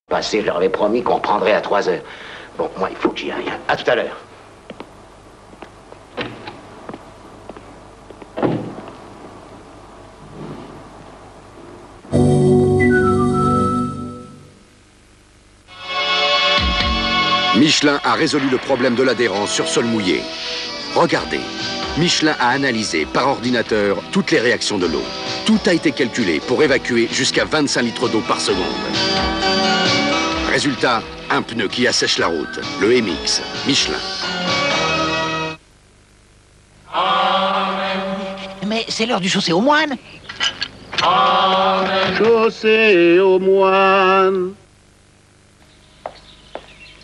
Passé, je leur avais promis qu'on reprendrait à 3 heures. Bon, moi, il faut que j'y aille. À tout à l'heure. Michelin a résolu le problème de l'adhérence sur sol mouillé. Regardez, Michelin a analysé par ordinateur toutes les réactions de l'eau. Tout a été calculé pour évacuer jusqu'à 25 litres d'eau par seconde. Résultat, un pneu qui assèche la route, le MX, Michelin. Mais c'est l'heure du chausser aux moines. Chausser aux moines.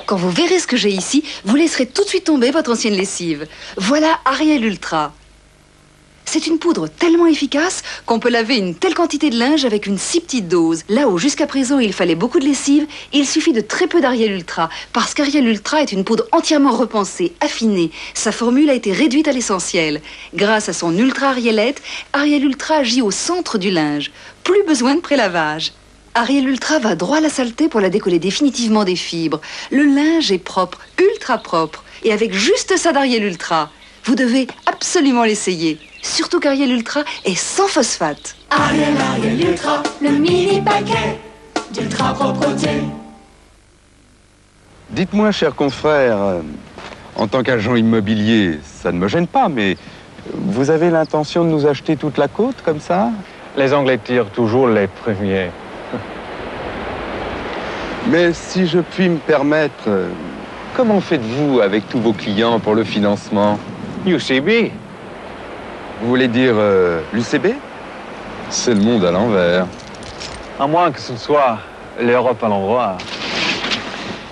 Quand vous verrez ce que j'ai ici, vous laisserez tout de suite tomber votre ancienne lessive. Voilà Ariel Ultra. C'est une poudre tellement efficace qu'on peut laver une telle quantité de linge avec une si petite dose. Là où jusqu'à présent il fallait beaucoup de lessive, il suffit de très peu d'Ariel Ultra. Parce qu'Ariel Ultra est une poudre entièrement repensée, affinée. Sa formule a été réduite à l'essentiel. Grâce à son Ultra Arielette, Ariel Ultra agit au centre du linge. Plus besoin de prélavage. Ariel Ultra va droit à la saleté pour la décoller définitivement des fibres. Le linge est propre, ultra propre. Et avec juste ça d'Ariel Ultra, vous devez absolument l'essayer. Surtout qu'Ariel Ultra est sans phosphate. Ariel Ultra, le mini paquet d'ultra propreté. Dites-moi, cher confrère, en tant qu'agent immobilier, ça ne me gêne pas, mais vous avez l'intention de nous acheter toute la côte comme ça? Les Anglais tirent toujours les premiers. Mais si je puis me permettre, comment faites-vous avec tous vos clients pour le financement? UCB. Vous voulez dire l'UCB? C'est le monde à l'envers. À moins que ce soit l'Europe à l'endroit.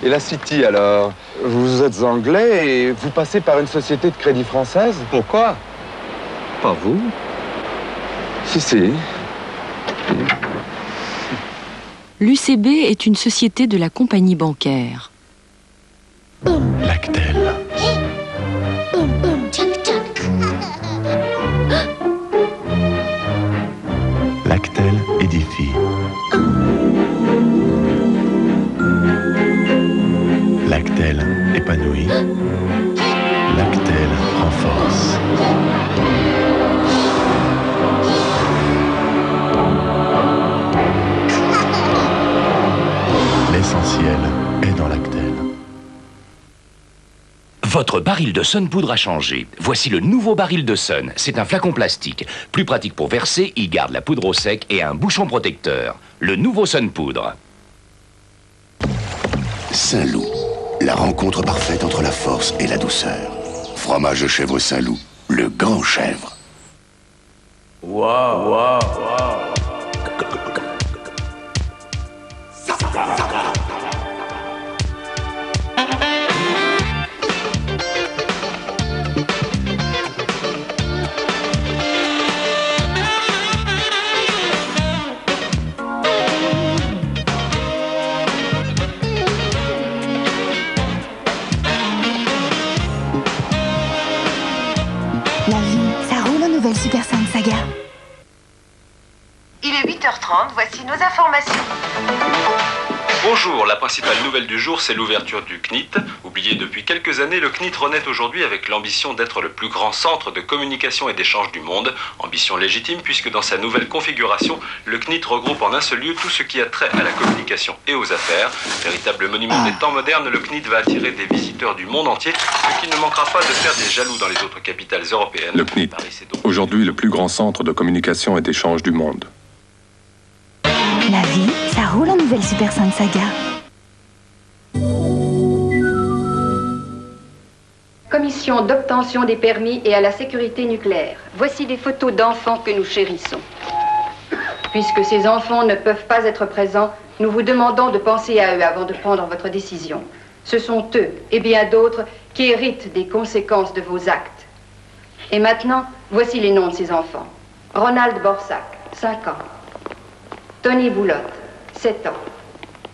Et la City alors? Vous êtes anglais et vous passez par une société de crédit française? Pourquoi? Pas vous? Si. L'UCB est une société de la compagnie bancaire. Lactel. Lactel édifie. Lactel épanouit. Lactel renforce. L'essentiel est dans Lactel. Votre baril de Sun Poudre a changé. Voici le nouveau baril de Sun. C'est un flacon plastique. Plus pratique pour verser, il garde la poudre au sec et un bouchon protecteur. Le nouveau Sun Poudre. Saint-Loup, la rencontre parfaite entre la force et la douceur. Fromage de chèvre Saint-Loup, le grand chèvre. Waouh. La vie, ça roule en nouvelle Super 5 Saga. Il est 8h30, voici nos informations. Bonjour, la principale nouvelle du jour, c'est l'ouverture du CNIT. Oublié depuis quelques années, le CNIT renaît aujourd'hui avec l'ambition d'être le plus grand centre de communication et d'échange du monde. Ambition légitime puisque dans sa nouvelle configuration, le CNIT regroupe en un seul lieu tout ce qui a trait à la communication et aux affaires. Véritable monument des temps modernes, le CNIT va attirer des visiteurs du monde entier, ce qui ne manquera pas de faire des jaloux dans les autres capitales européennes. Le CNIT, aujourd'hui le plus grand centre de communication et d'échange du monde. La vie, ça roule en nouvelle Super 5 Saga. Commission d'obtention des permis et à la sécurité nucléaire. Voici des photos d'enfants que nous chérissons. Puisque ces enfants ne peuvent pas être présents, nous vous demandons de penser à eux avant de prendre votre décision. Ce sont eux, et bien d'autres, qui héritent des conséquences de vos actes. Et maintenant, voici les noms de ces enfants. Ronald Borsac, 5 ans. Tony Boulotte, 7 ans.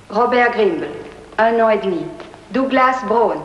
Robert Grimble, 1 an et demi. Douglas Brown,